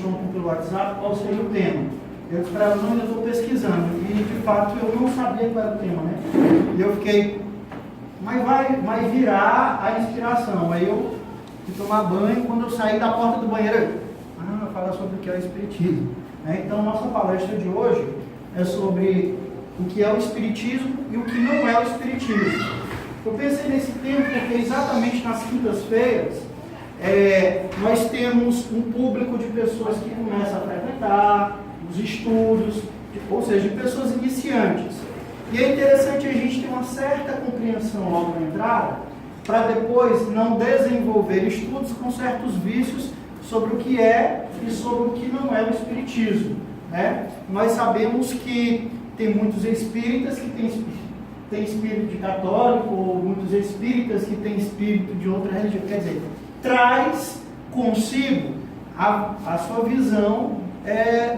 ontem pelo WhatsApp qual seria o tema. Eu disse para ela, não, eu estou pesquisando. E de fato eu não sabia qual era o tema, né? E eu fiquei, mas vai virar a inspiração. Aí eu fui tomar banho, quando eu saí da porta do banheiro, fala sobre o que é o Espiritismo. Então, nossa palestra de hoje é sobre o que é o Espiritismo e o que não é o Espiritismo. Eu pensei nesse tema porque exatamente nas quintas-feiras nós temos um público de pessoas que começam a frequentar os estudos, ou seja, de pessoas iniciantes. E é interessante a gente ter uma certa compreensão logo na entrada, para depois não desenvolver estudos com certos vícios sobre o que é e sobre o que não é o Espiritismo. Nós sabemos que tem muitos espíritas que têm espírito de católico, ou muitos espíritas que têm espírito de outra religião. Quer dizer, traz consigo a sua visão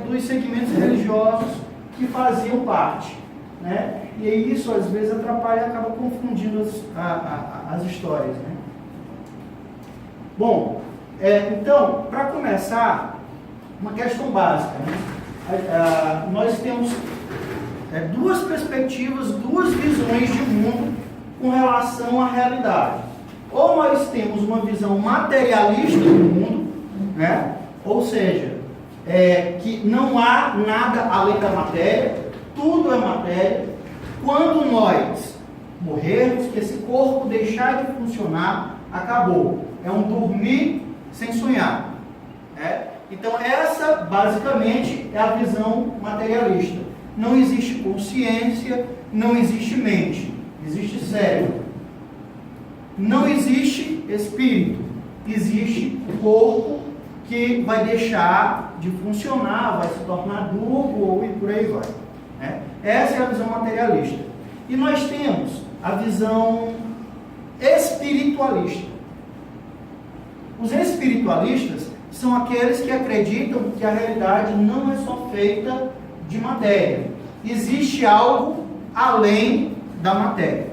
dos segmentos religiosos que faziam parte. E isso às vezes atrapalha e acaba confundindo as histórias. Bom, então, para começar, uma questão básica. Nós temos duas perspectivas, duas visões de mundo com relação à realidade. Ou nós temos uma visão materialista do mundo, ou seja, que não há nada além da matéria, tudo é matéria. Quando nós morrermos, que esse corpo deixar de funcionar, acabou. É um dormir sem sonhar. Então essa basicamente é a visão materialista. Não existe consciência, não existe mente, existe cérebro. Não existe espírito, existe corpo que vai deixar de funcionar, vai se tornar duro e por aí vai. Essa é a visão materialista. E nós temos a visão espiritualista. Os espiritualistas são aqueles que acreditam que a realidade não é só feita de matéria. Existe algo além da matéria.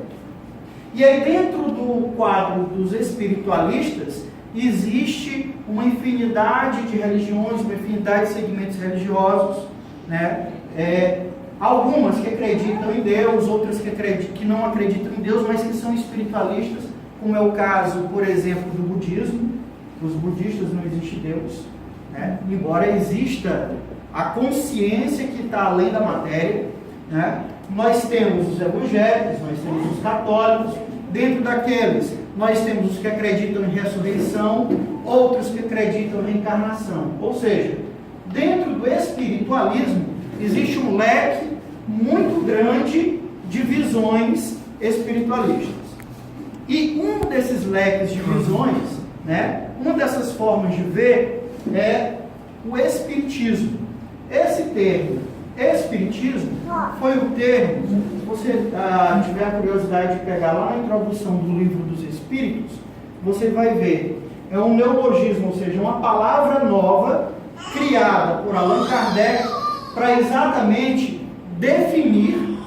E aí dentro do quadro dos espiritualistas, existe uma infinidade de religiões, uma infinidade de segmentos religiosos, algumas que acreditam em Deus, outras que não acreditam em Deus, mas que são espiritualistas, como é o caso, por exemplo, do budismo. Os budistas não existe Deus, embora exista a consciência que está além da matéria. Nós temos os evangélicos, nós temos os católicos, dentro daqueles nós temos os que acreditam em ressurreição, outros que acreditam em reencarnação. Ou seja, dentro do espiritualismo existe um leque muito grande de visões espiritualistas. E um desses leques de visões, uma dessas formas de ver é o espiritismo. Esse termo, espiritismo, foi o termo, se você tiver a curiosidade de pegar lá na introdução do Livro dos Espíritos, você vai ver, é um neologismo, ou seja, uma palavra nova criada por Allan Kardec para exatamente definir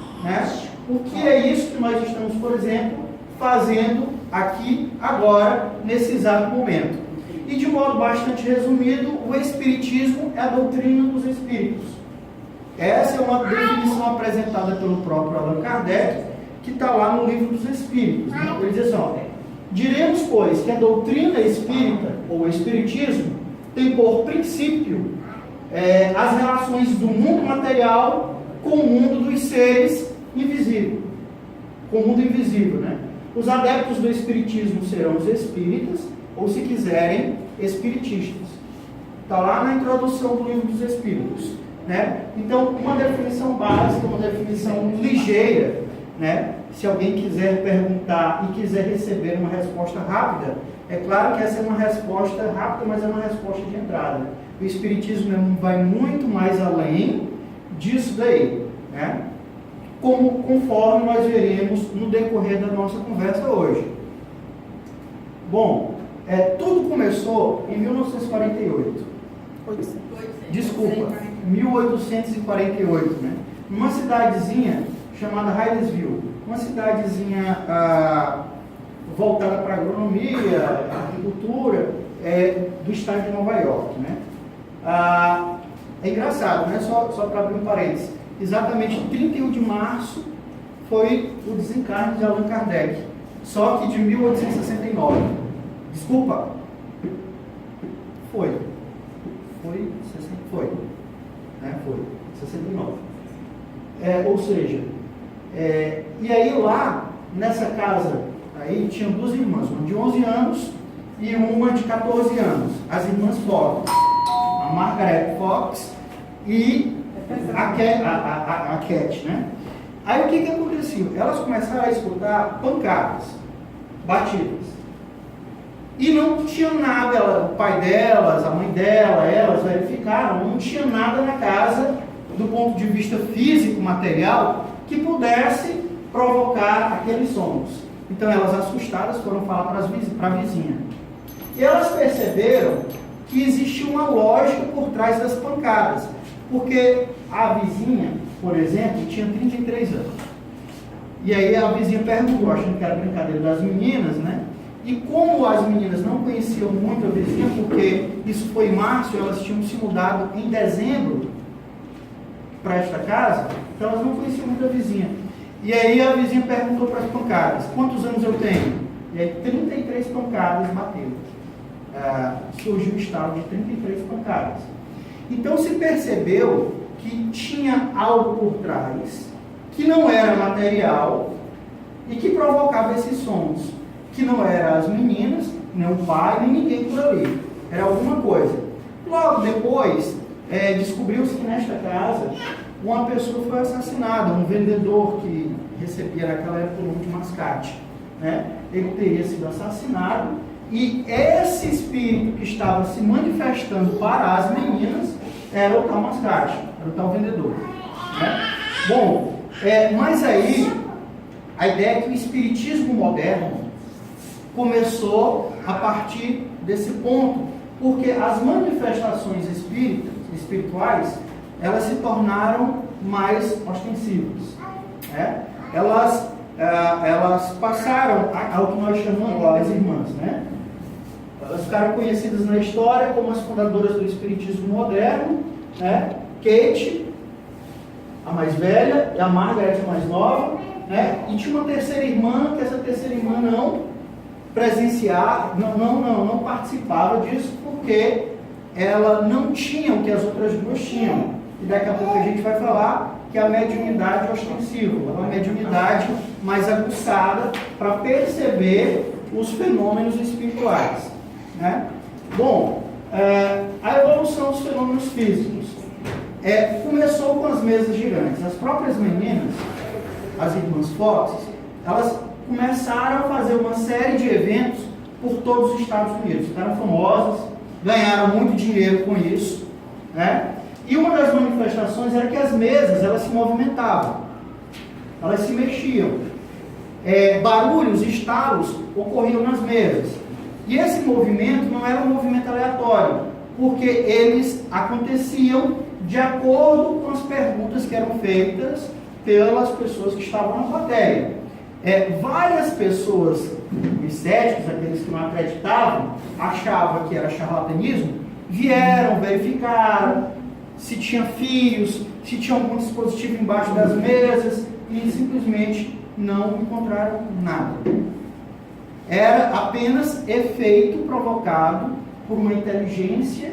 o que é isso que nós estamos, por exemplo, fazendo aqui, agora, nesse exato momento. E de modo bastante resumido, o Espiritismo é a doutrina dos Espíritos. Essa é uma definição apresentada pelo próprio Allan Kardec, que está lá no Livro dos Espíritos. Ele diz assim, diremos, pois, que a doutrina espírita, ou Espiritismo, tem por princípio as relações do mundo material com o mundo dos seres invisíveis, com o mundo invisível, Os adeptos do Espiritismo serão os espíritas, ou se quiserem, espiritistas. Está lá na introdução do Livro dos Espíritos. Então, uma definição básica, uma definição ligeira, se alguém quiser perguntar e quiser receber uma resposta rápida, é claro que essa é uma resposta rápida, mas é uma resposta de entrada. O Espiritismo vai muito mais além disso daí, conforme nós veremos no decorrer da nossa conversa hoje. Bom, tudo começou em 1948. Desculpa, 1848, numa cidadezinha chamada Hydesville, uma cidadezinha voltada para agronomia, agricultura, do estado de Nova York, É engraçado, né? Só para abrir um parênteses. Exatamente 31 de março foi o desencarne de Allan Kardec. Só que de 1869. Desculpa. Foi. Né? Foi. 69. Ou seja, e aí lá, nessa casa, aí tinham duas irmãs, uma de 11 anos e uma de 14 anos. As irmãs Fox. A Margaret Fox e a Cat, né? Aí o que aconteceu? Elas começaram a escutar pancadas, batidas. E não tinha nada, o pai delas, a mãe dela, elas verificaram, não tinha nada na casa, do ponto de vista físico, material, que pudesse provocar aqueles sons. Então elas, assustadas, foram falar para a vizinha. E elas perceberam que existia uma lógica por trás das pancadas. Porque a vizinha, por exemplo, tinha 33 anos. E aí a vizinha perguntou, achando que era brincadeira das meninas, né? E como as meninas não conheciam muito a vizinha, porque isso foi em março, elas tinham se mudado em dezembro para esta casa, então elas não conheciam muito a vizinha. E aí a vizinha perguntou para as pancadas, quantos anos eu tenho? E aí 33 pancadas bateram. Surgiu o estado de 33 pancadas. Então se percebeu que tinha algo por trás, que não era material e que provocava esses sons, que não eram as meninas, nem o pai, nem ninguém por ali. Era alguma coisa. Logo depois, descobriu-se que nesta casa uma pessoa foi assassinada, um vendedor que recebia naquela época o nome de mascate, né? Ele teria sido assassinado e esse espírito que estava se manifestando para as meninas era o tal mascate, era o tal vendedor, né? Bom, mas aí a ideia é que o espiritismo moderno começou a partir desse ponto, porque as manifestações espirituais, elas se tornaram mais ostensivas, né? Elas passaram ao que nós chamamos agora as irmãs, né? Elas ficaram conhecidas na história como as fundadoras do espiritismo moderno, né? Kate, a mais velha, e a Margaret, a mais nova, né? E tinha uma terceira irmã, que essa terceira irmã não participava disso, porque ela não tinha o que as outras duas tinham. E daqui a pouco a gente vai falar que é a mediunidade ostensiva, é uma mediunidade mais aguçada para perceber os fenômenos espirituais, né? Bom, a evolução dos fenômenos físicos começou com as mesas girantes. As próprias meninas, as irmãs Fox, elas começaram a fazer uma série de eventos por todos os Estados Unidos. Ficaram famosas, ganharam muito dinheiro com isso, né? E uma das manifestações era que as mesas, elas se movimentavam, elas se mexiam. Barulhos, estalos ocorriam nas mesas. E esse movimento não era um movimento aleatório, porque eles aconteciam de acordo com as perguntas que eram feitas pelas pessoas que estavam na plateia. Várias pessoas, os céticos, aqueles que não acreditavam, achavam que era charlatanismo, vieram, verificaram se tinha fios, se tinha algum dispositivo embaixo das mesas e simplesmente não encontraram nada. Era apenas efeito provocado por uma inteligência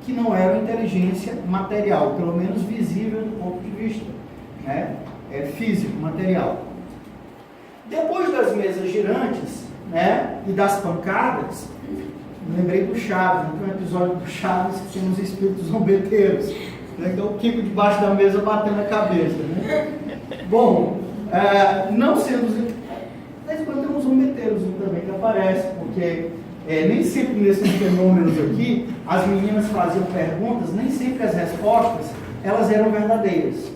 que não era uma inteligência material, pelo menos visível do ponto de vista, né? Físico, material. Depois das mesas girantes, né, e das pancadas, lembrei do Chaves, tem um episódio do Chaves que tem uns espíritos zombeteiros, né, que é o Kiko debaixo da mesa batendo a cabeça, né? Bom, não sendo... Mas quando tem uns zombeteiros também que aparecem, porque nem sempre nesses fenômenos aqui, as meninas faziam perguntas, nem sempre as respostas, elas eram verdadeiras.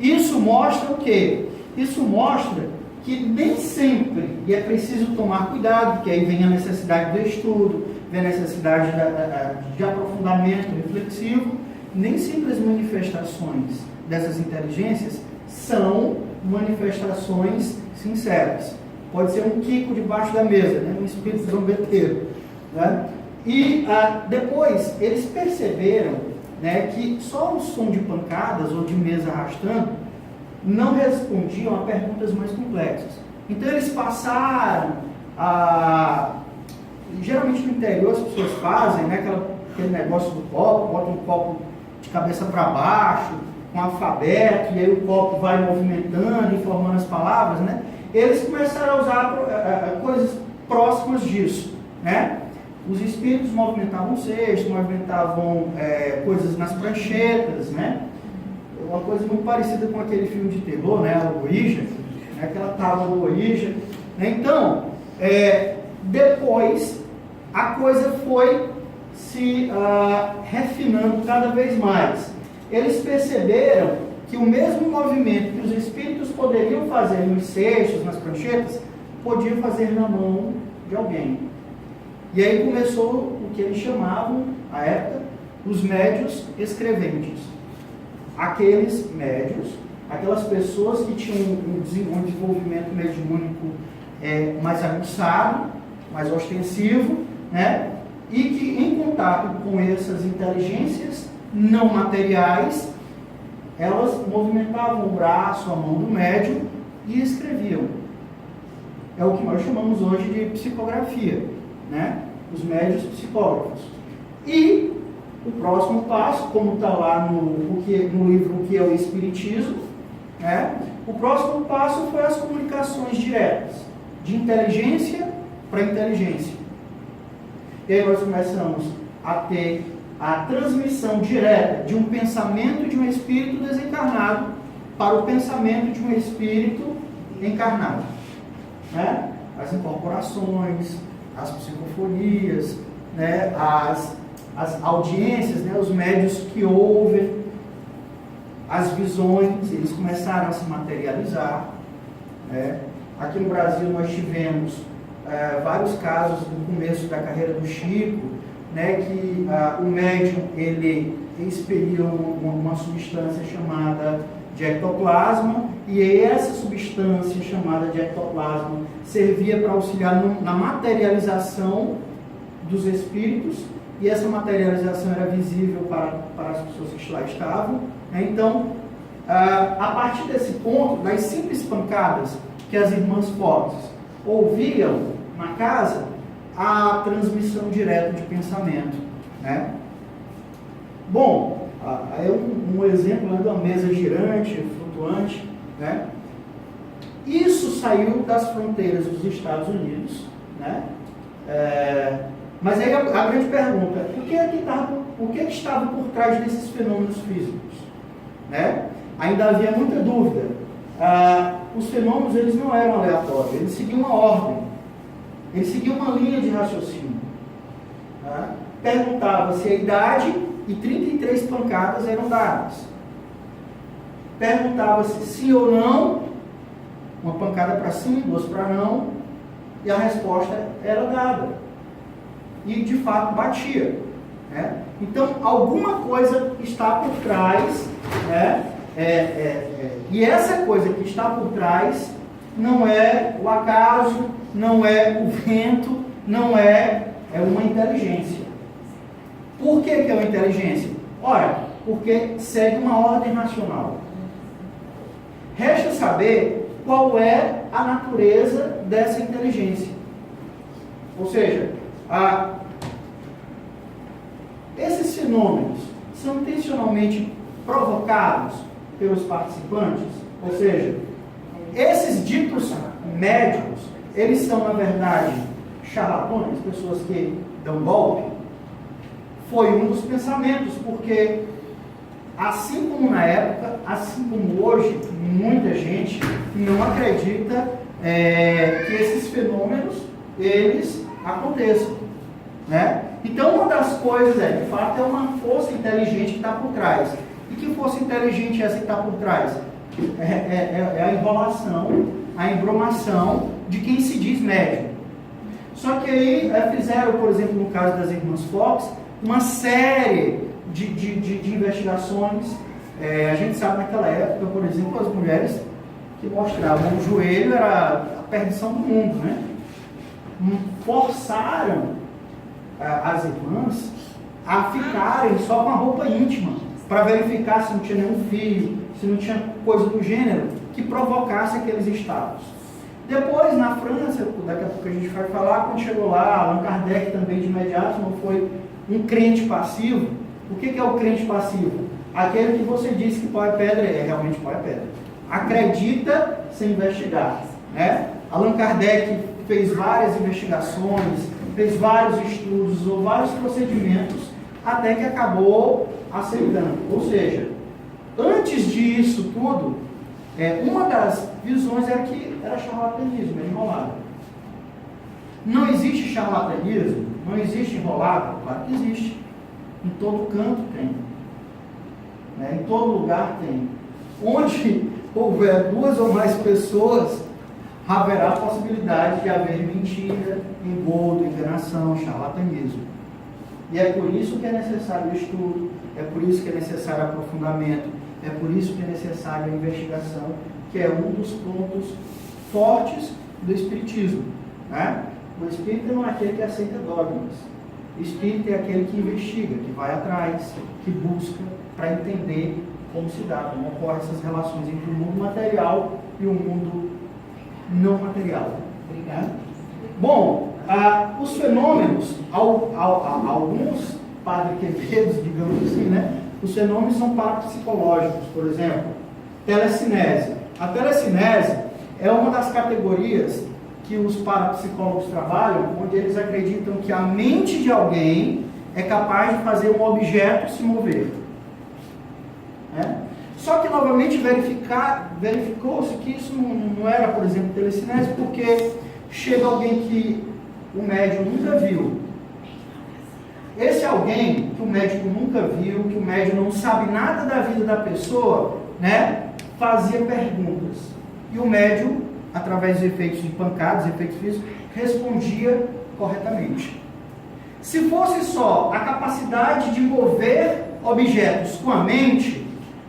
Isso mostra o quê? Isso mostra que nem sempre, e é preciso tomar cuidado, porque aí vem a necessidade do estudo, vem a necessidade de aprofundamento reflexivo, nem sempre as manifestações dessas inteligências são manifestações sinceras. Pode ser um Kiko debaixo da mesa, né? Um espírito zombeteiro, né? E depois eles perceberam, né, que só o som de pancadas ou de mesa arrastando não respondiam a perguntas mais complexas. Então eles passaram a... Geralmente no interior as pessoas fazem, né, aquele negócio do copo, botam um copo de cabeça para baixo, com alfabeto, e aí o copo vai movimentando e formando as palavras, né? Eles começaram a usar coisas próximas disso, né? Os espíritos movimentavam cestos, movimentavam coisas nas pranchetas, né? Uma coisa muito parecida com aquele filme de terror, né? A Ouija, né? Aquela tábua do Ouija. Né? Então, depois a coisa foi se refinando cada vez mais. Eles perceberam que o mesmo movimento que os espíritos poderiam fazer nos cestos, nas pranchetas, podiam fazer na mão de alguém. E aí começou o que eles chamavam, à época, os médiuns escreventes. Aqueles médiuns, aquelas pessoas que tinham um desenvolvimento mediúnico mais aguçado, mais ostensivo, né? E que em contato com essas inteligências não materiais, elas movimentavam o braço, a mão do médium e escreviam. É o que nós chamamos hoje de psicografia, né? Os médiuns psicógrafos. E o próximo passo, como está lá no livro O que é o Espiritismo, né? O próximo passo foi as comunicações diretas, de inteligência para inteligência. E aí nós começamos a ter a transmissão direta de um pensamento de um espírito desencarnado para o pensamento de um espírito encarnado. Né? As incorporações, as psicofonias, né? as audiências, né? Os médiuns que ouvem, as visões, eles começaram a se materializar. Né? Aqui no Brasil nós tivemos vários casos no começo da carreira do Chico, né, que o médium ele expeliu uma substância chamada de ectoplasma, e essa substância chamada de ectoplasma servia para auxiliar na materialização dos espíritos, e essa materialização era visível para as pessoas que lá estavam. Né? Então, a partir desse ponto, das simples pancadas que as irmãs Fox ouviam na casa, a transmissão direta de pensamento. Né? Bom, é um exemplo de uma mesa girante, flutuante. Né? Isso saiu das fronteiras dos Estados Unidos. Né? Mas aí a grande pergunta, o que estava por trás desses fenômenos físicos? Né? Ainda havia muita dúvida. Os fenômenos eles não eram aleatórios, eles seguiam uma ordem. Ele seguia uma linha de raciocínio. Tá? Perguntava-se a idade e 33 pancadas eram dadas. Perguntava-se sim ou não, uma pancada para sim, duas para não, e a resposta era dada. E de fato batia. Né? Então alguma coisa está por trás, né? E essa coisa que está por trás não é o acaso, não é o vento, não é uma inteligência. Por que é uma inteligência? Ora, porque segue uma ordem racional. Resta saber qual é a natureza dessa inteligência. Ou seja, esses fenômenos são intencionalmente provocados pelos participantes, ou seja, esses ditos médicos, eles são, na verdade, charlatões, pessoas que dão golpe. Foi um dos pensamentos, porque assim como na época, assim como hoje, muita gente não acredita que esses fenômenos, eles aconteçam. Né? Então, uma das coisas de fato, é uma força inteligente que está por trás. E que força inteligente é essa que está por trás? É a enrolação, a embromação de quem se diz médium. Só que aí fizeram, por exemplo, no caso das irmãs Fox, uma série de investigações. A gente sabe naquela época, por exemplo, as mulheres que mostravam o joelho era a perdição do mundo, né? Forçaram as irmãs a ficarem só com a roupa íntima, para verificar se não tinha nenhum fio, se não tinha coisa do gênero que provocasse aqueles estados. Depois, na França, daqui a pouco a gente vai falar, quando chegou lá, Allan Kardec também de imediato não foi um crente passivo. O que é o crente passivo? Aquele que você disse que pau é pedra, realmente pau é pedra. Acredita sem investigar, né? Allan Kardec fez várias investigações, fez vários estudos, usou vários procedimentos, até que acabou aceitando. Ou seja, antes disso tudo, uma das visões era que era charlatanismo, era enrolado. Não existe charlatanismo, não existe enrolado? Claro que existe. Em todo canto tem. Né? Em todo lugar tem. Onde houver duas ou mais pessoas, haverá a possibilidade de haver mentira, engodo, enganação, charlatanismo. E é por isso que é necessário o estudo, é por isso que é necessário aprofundamento, é por isso que é necessária a investigação, que é um dos pontos fortes do Espiritismo. Né? O Espírita não é aquele que aceita dogmas. O Espírita é aquele que investiga, que vai atrás, que busca para entender como se dá, como ocorrem essas relações entre o mundo material e o mundo não material. Obrigado. Bom, os fenômenos, alguns Padre Quevedos, digamos assim, né? Os fenômenos são parapsicológicos, por exemplo, telecinese. A telecinese é uma das categorias que os parapsicólogos trabalham, onde eles acreditam que a mente de alguém é capaz de fazer um objeto se mover. Né? Só que, novamente, verificou-se que isso não era, por exemplo, telecinese, porque chega alguém que o médium nunca viu. Esse alguém que o médico nunca viu, que o médium não sabe nada da vida da pessoa, né, fazia perguntas. E o médium, através dos efeitos de pancadas, efeitos físicos, respondia corretamente. Se fosse só a capacidade de mover objetos com a mente,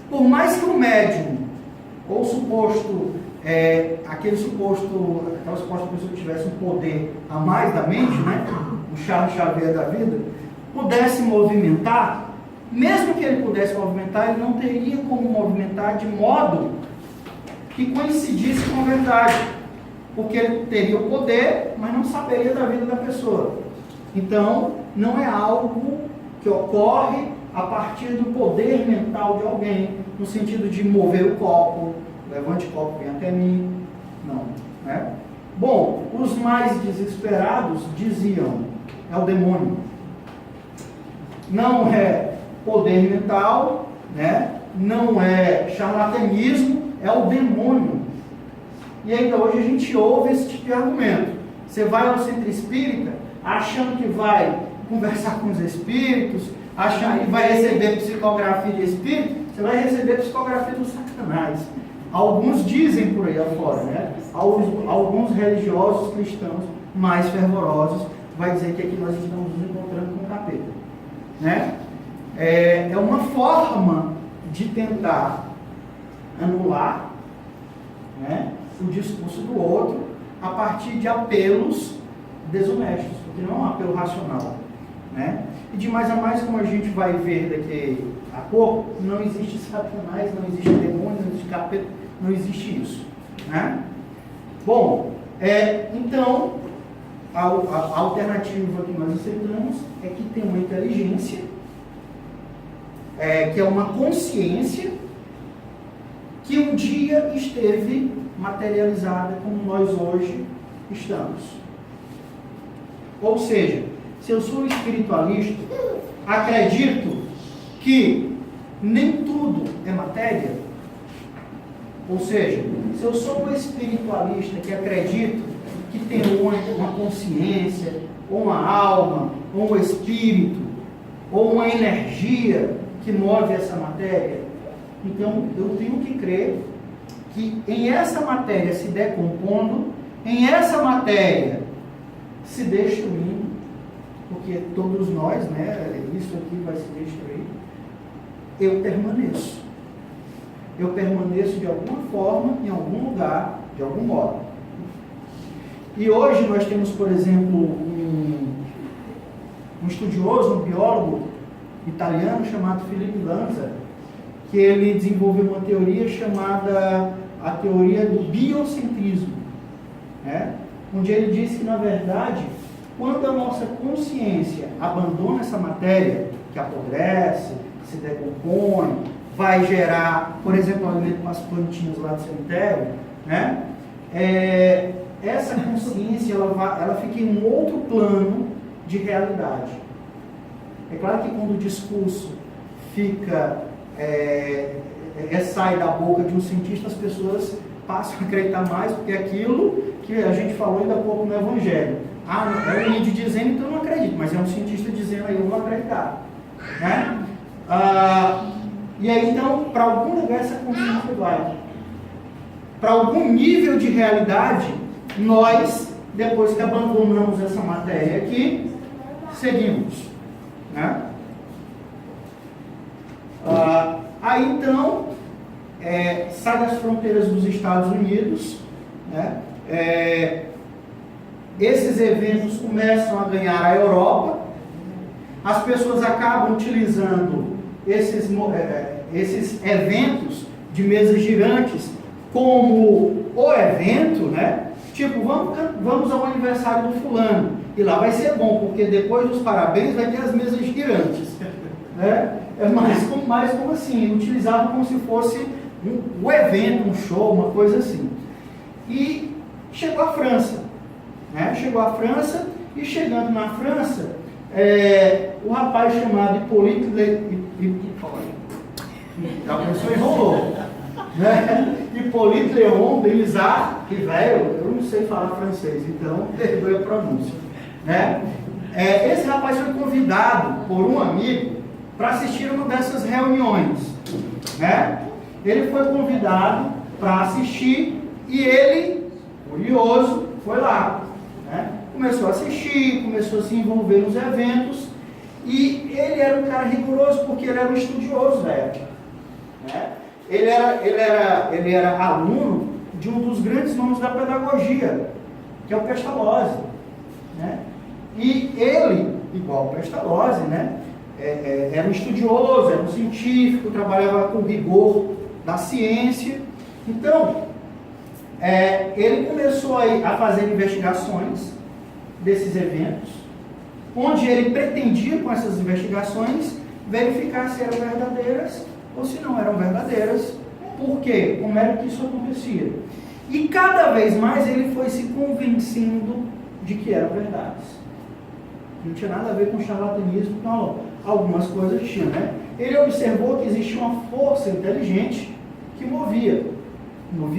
por mais que o médium, ou aquela suposta pessoa que tivesse um poder a mais da mente, né, o Charles Xavier da vida, pudesse movimentar, mesmo que ele pudesse movimentar, ele não teria como movimentar de modo que coincidisse com a verdade, porque ele teria o poder, mas não saberia da vida da pessoa. Então, não é algo que ocorre a partir do poder mental de alguém, no sentido de mover o copo, levante o copo, vem até mim, não. Né? Bom, os mais desesperados diziam, é o demônio. Não é poder mental, né? Não é charlatanismo, é o demônio. E ainda hoje a gente ouve esse tipo de argumento. Você vai ao centro espírita achando que vai conversar com os espíritos, achando que vai receber psicografia de espírito, você vai receber psicografia do Satanás. Alguns dizem por aí afora, né? Alguns religiosos cristãos mais fervorosos vai dizer que aqui nós estamos nos encontrando com o capeta. Né? É uma forma de tentar anular, né, o discurso do outro a partir de apelos desonestos, porque não é um apelo racional. Né? E de mais a mais, como a gente vai ver daqui a pouco, não existe Satanás, não existe demônio, não existe capeta, não existe isso. Né? Bom, então, a alternativa que nós aceitamos é que tem uma inteligência, que é uma consciência, que um dia esteve materializada como nós hoje estamos. Ou seja, se eu sou espiritualista, acredito que nem tudo é matéria. Ou seja, se eu sou um espiritualista que acredito que tem uma consciência, ou uma alma, ou um espírito, ou uma energia que move essa matéria, então eu tenho que crer que em essa matéria se decompondo, em essa matéria se destruindo, porque todos nós, né, isso aqui vai se destruir, eu permaneço. Eu permaneço de alguma forma, em algum lugar, de algum modo. E hoje nós temos, por exemplo, um estudioso, um biólogo italiano chamado Philippe Lanza, que ele desenvolveu uma teoria chamada a teoria do biocentrismo, né? Onde ele diz que, na verdade, quando a nossa consciência abandona essa matéria, que apodrece, que se decompõe, vai gerar, por exemplo, alimento para as plantinhas lá do cemitério, né? Essa consciência ela fica em um outro plano de realidade. É claro que quando o discurso fica sai da boca de um cientista, as pessoas passam a acreditar mais, porque é aquilo que a gente falou ainda há pouco no Evangelho. É um índio dizendo, então eu não acredito, mas é um cientista dizendo, aí eu vou acreditar, né? E aí então, para algum lugar essa consciência vai. Para algum nível de realidade, nós, depois que abandonamos essa matéria aqui, seguimos, né? Aí então, sai das fronteiras dos Estados Unidos, né? Esses eventos começam a ganhar a Europa, as pessoas acabam utilizando esses eventos de mesas girantes como o evento, né? Tipo, vamos ao aniversário do fulano, e lá vai ser bom, porque depois dos parabéns vai ter as mesas girantes, né? É mais como assim, utilizavam como se fosse um evento, um show, uma coisa assim. E chegou a França, né? Chegou a França, e chegando na França, o rapaz chamado Hippolyte a pessoa enrolou, né? Hippolyte Léon Delisard, que velho, eu não sei falar francês, então perdoe a pronúncia, né? Esse rapaz foi convidado por um amigo para assistir uma dessas reuniões, né? Ele foi convidado para assistir e ele, curioso, foi lá, né? Começou a assistir, começou a se envolver nos eventos, e ele era um cara rigoroso porque ele era um estudioso da época, né? Ele era aluno de um dos grandes nomes da pedagogia, que é o Pestalozzi, né? E ele, igual o Pestalozzi, né? Era um estudioso, era um científico, trabalhava com rigor da ciência. Então, ele começou a fazer investigações desses eventos, onde ele pretendia, com essas investigações, verificar se eram verdadeiras ou se não eram verdadeiras. Por quê? Como era que isso acontecia? E cada vez mais ele foi se convencendo de que eram verdades. Não tinha nada a ver com charlatanismo, não. Algumas coisas tinham, né? Ele observou que existia uma força inteligente que movia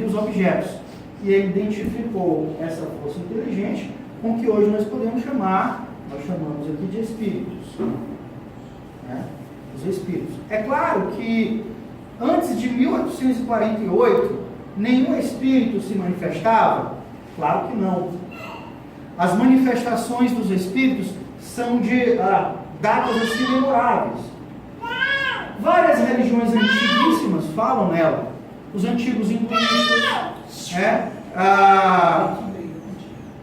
os objetos. E ele identificou essa força inteligente com que hoje nós chamamos aqui de espíritos, né? Os espíritos. É claro que antes de 1848, nenhum espírito se manifestava? Claro que não. As manifestações dos espíritos são de datas assim memoráveis. Várias religiões antiguíssimas falam nela. Os antigos hinduístas,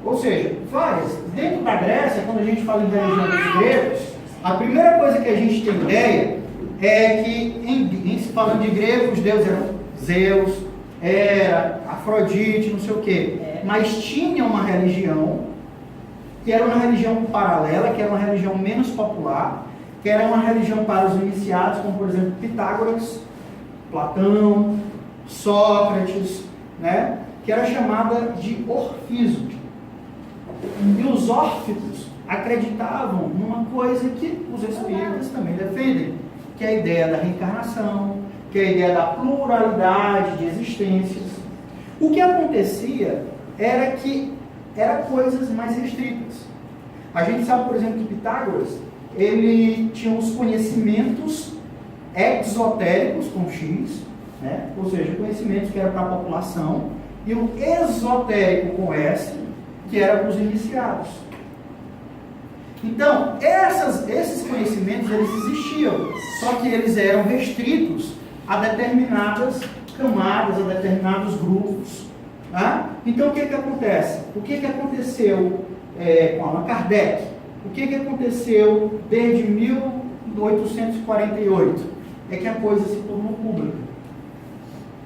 ou seja, várias. Dentro da Grécia, quando a gente fala em religião dos gregos, a primeira coisa que a gente tem ideia é que, se falando de gregos, os deuses eram Zeus, Hera, Afrodite, não sei o quê. Mas tinha uma religião, que era uma religião paralela, que era uma religião menos popular, que era uma religião para os iniciados, como por exemplo Pitágoras, Platão, Sócrates, né? Que era chamada de orfismo. E os órficos acreditavam numa coisa que os espíritas também defendem, que é a ideia da reencarnação, que é a ideia da pluralidade de existências. O que acontecia era que eram coisas mais restritas. A gente sabe, por exemplo, que Pitágoras, ele tinha os conhecimentos exotéricos, com X, né? Ou seja, conhecimentos que eram para a população, e o esotérico, com S, que era para os iniciados. Então, esses conhecimentos, eles existiam, só que eles eram restritos a determinadas camadas, a determinados grupos. Tá? Então, o que acontece? O que aconteceu com Allan Kardec? O que aconteceu desde 1848? É que a coisa se tornou pública.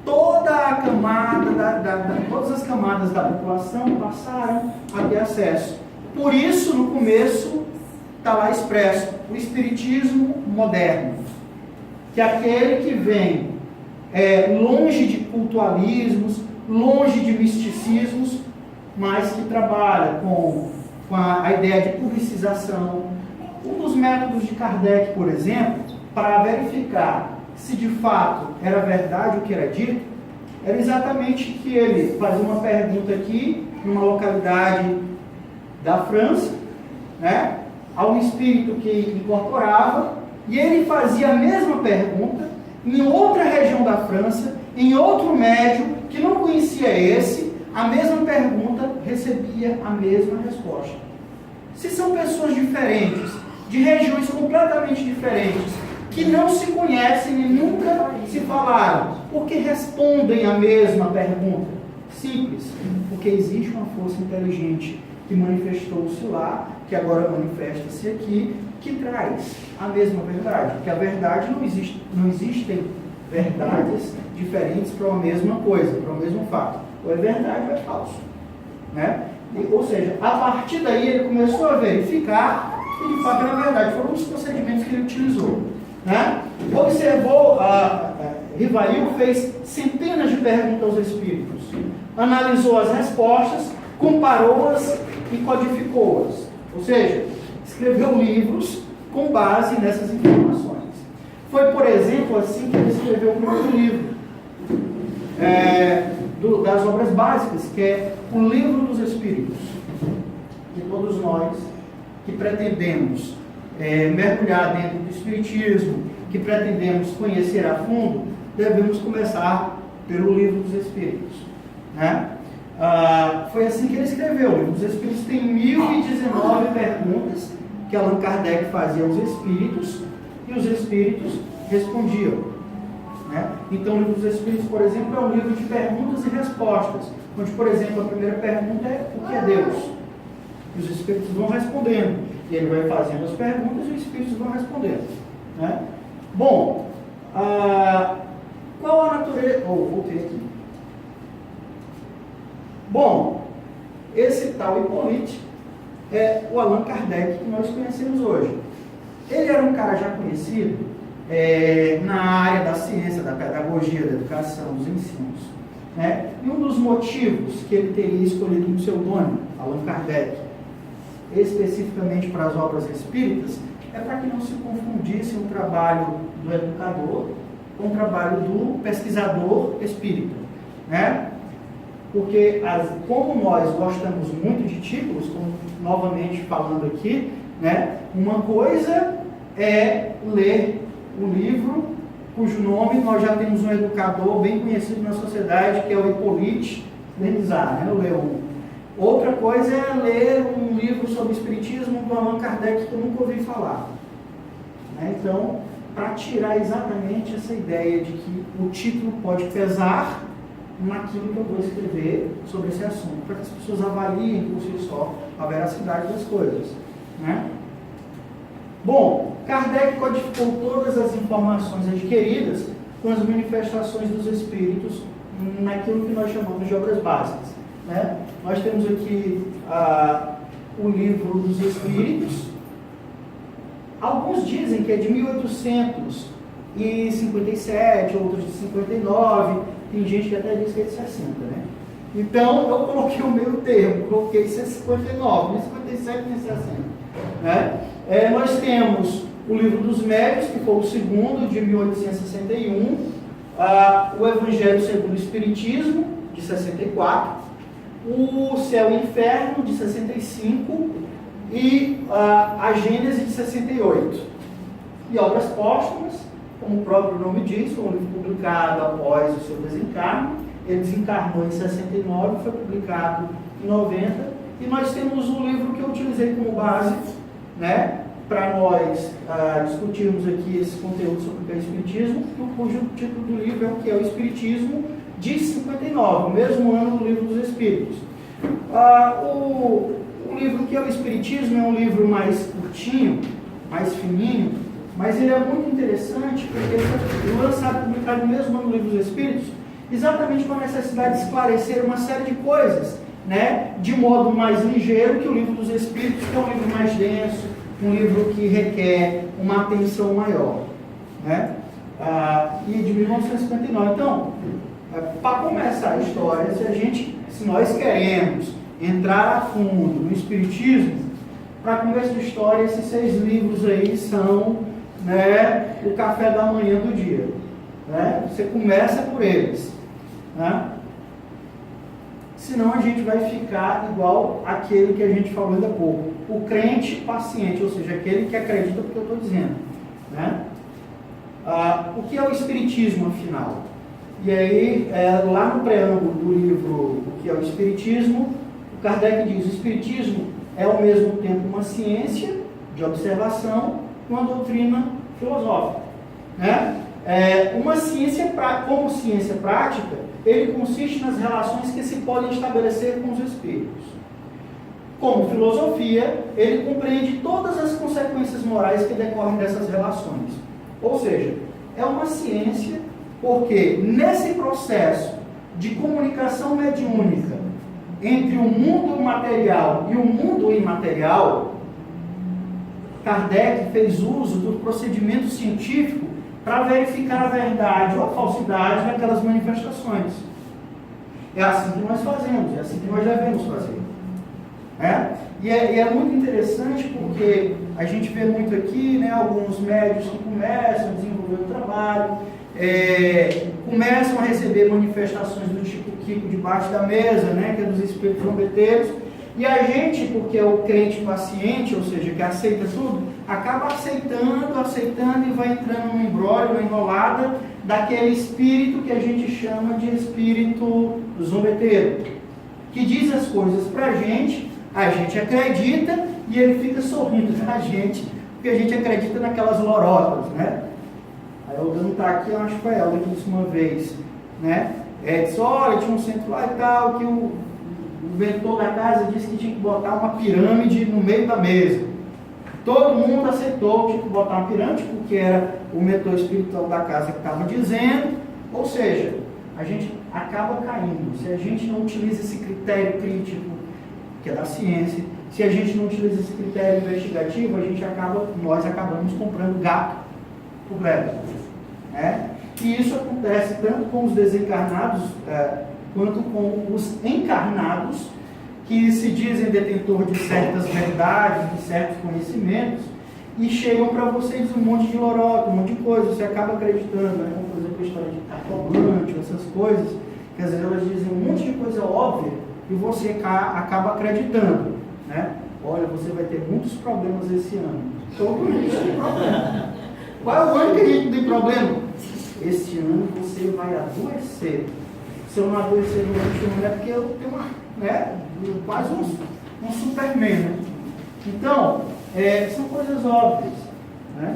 Toda a camada, todas as camadas da população passaram a ter acesso. Por isso, no começo, está lá expresso o espiritismo moderno, que é aquele que vem longe de cultualismos, longe de misticismos, mas que trabalha com a ideia de publicização. Um dos métodos de Kardec, por exemplo, para verificar se de fato era verdade o que era dito, era exatamente que ele fazia uma pergunta aqui, numa localidade da França, né, a um espírito que incorporava, e ele fazia a mesma pergunta em outra região da França, em outro médium que não conhecia esse, a mesma pergunta recebia a mesma resposta. Se são pessoas diferentes, de regiões completamente diferentes, que não se conhecem e nunca se falaram, porque respondem a mesma pergunta? Simples, porque existe uma força inteligente que manifestou-se lá, que agora manifesta-se aqui, que traz a mesma verdade. Porque a verdade não existem verdades diferentes para a mesma coisa, para o mesmo fato. Ou é verdade ou é falso. Né? Ou seja, a partir daí ele começou a verificar que de fato era verdade. Foram os procedimentos que ele utilizou. Né? Observou, Rivail fez centenas de perguntas aos espíritos, analisou as respostas, comparou-as e codificou-as. Ou seja, escreveu livros com base nessas informações. Foi, por exemplo, assim que ele escreveu o primeiro livro das obras básicas, que é o Livro dos Espíritos. E todos nós que pretendemos mergulhar dentro do Espiritismo, que pretendemos conhecer a fundo, devemos começar pelo Livro dos Espíritos. Né? Foi assim que ele escreveu. O Livro dos Espíritos tem 1019 perguntas que Allan Kardec fazia aos espíritos e os espíritos respondiam. Né? Então, o Livro dos Espíritos, por exemplo, é um livro de perguntas e respostas, onde, por exemplo, a primeira pergunta é: o que é Deus? E os espíritos vão respondendo. E ele vai fazendo as perguntas e os espíritos vão respondendo. Né? Bom, qual a natureza... voltei aqui. Bom, esse tal Hippolyte é o Allan Kardec que nós conhecemos hoje. Ele era um cara já conhecido na área da ciência, da pedagogia, da educação, dos ensinos. Né? E um dos motivos que ele teria escolhido um pseudônimo, Allan Kardec, especificamente para as obras espíritas, é para que não se confundisse o trabalho do educador com o trabalho do pesquisador espírita. Né? Porque, como nós gostamos muito de títulos, como novamente falando aqui, né, uma coisa é ler um livro cujo nome nós já temos um educador bem conhecido na sociedade, que é o Hippolyte Denizar, né, o Leon. Outra coisa é ler um livro sobre espiritismo do Allan Kardec que eu nunca ouvi falar. Né? Então, para tirar exatamente essa ideia de que o título pode pesar naquilo que eu vou escrever sobre esse assunto, para que as pessoas avaliem por si só a veracidade das coisas. Né? Bom, Kardec codificou todas as informações adquiridas com as manifestações dos espíritos naquilo que nós chamamos de obras básicas. Né? Nós temos aqui o Livro dos Espíritos. Alguns dizem que é de 1857, outros de 59, tem gente que até diz que é de 60, né? Então, eu coloquei o meio termo, coloquei 59, nem 57, nem 60. Né? Nós temos o Livro dos Médiuns, que foi o segundo, de 1861, o Evangelho segundo o Espiritismo, de 64, o Céu e Inferno, de 65, e a Gênese, de 68. E obras póstumas, como o próprio nome diz, foi um livro publicado após o seu desencarne. Ele desencarnou em 69, foi publicado em 90, e nós temos um livro que eu utilizei como base, né, para nós discutirmos aqui esse conteúdo sobre o que é o Espiritismo, cujo título do livro é o que é o Espiritismo, de 59, o mesmo ano do Livro dos Espíritos. O livro que é o Espiritismo é um livro mais curtinho, mais fininho, mas ele é muito interessante porque ele foi lançado, publicado mesmo no Livro dos Espíritos, exatamente com a necessidade de esclarecer uma série de coisas, né, de modo mais ligeiro que o Livro dos Espíritos, que é um livro mais denso, um livro que requer uma atenção maior, né? E de 1959. Então, para começar a história, se nós queremos entrar a fundo no Espiritismo, para começo de história, esses 6 livros aí são, né, o café da manhã do dia, né? Você começa por eles, né? Senão a gente vai ficar igual aquele que a gente falou ainda há pouco, o crente paciente, ou seja, aquele que acredita no que eu estou dizendo, né? O que é o Espiritismo, afinal? E aí, lá no preâmbulo do livro O que é o Espiritismo, o Kardec diz: o Espiritismo é ao mesmo tempo uma ciência de observação e uma doutrina filosófica, né? Como ciência prática, ele consiste nas relações que se podem estabelecer com os espíritos. Como filosofia, ele compreende todas as consequências morais que decorrem dessas relações. Ou seja, é uma ciência porque nesse processo de comunicação mediúnica entre o mundo material e o mundo imaterial, Kardec fez uso do procedimento científico para verificar a verdade ou a falsidade daquelas manifestações. É assim que nós fazemos, é assim que nós devemos fazer. E é muito interessante porque a gente vê muito aqui, né, alguns médios que começam a desenvolver o trabalho, começam a receber manifestações do tipo Kiko debaixo da mesa, né, que é dos espíritos zombeteiros, e a gente, porque é o crente paciente, ou seja, que aceita tudo, acaba aceitando e vai entrando no imbróglio, na enrolada daquele espírito que a gente chama de espírito zombeteiro, que diz as coisas pra gente, a gente acredita e ele fica sorrindo da gente, porque a gente acredita naquelas lorotas, né? Aí eu não tá aqui, eu acho que foi ela que disse uma vez, né? Disse: olha, tinha um centro lá e tal, que o inventor da casa disse que tinha que botar uma pirâmide no meio da mesa. Todo mundo aceitou que tinha que botar uma pirâmide, porque era o mentor espiritual da casa que estava dizendo. Ou seja, a gente acaba caindo. Se a gente não utiliza esse critério crítico, que é da ciência, se a gente não utiliza esse critério investigativo, nós acabamos comprando gato por lebre, né? E isso acontece tanto com os desencarnados, quanto com os encarnados, que se dizem detentor de certas verdades, de certos conhecimentos, e chegam para vocês um monte de lorota, um monte de coisa, você acaba acreditando, né? Como, por exemplo, a história de cartomante, essas coisas, que às vezes elas dizem um monte de coisa óbvia, e você acaba acreditando, né? Olha, você vai ter muitos problemas esse ano. Todo mundo tem problema. Qual é o ano que a gente tem problema? Este ano você vai adoecer. Se eu não adoecer no ano, é porque eu tenho quase um Superman, né? Então, são coisas óbvias, né?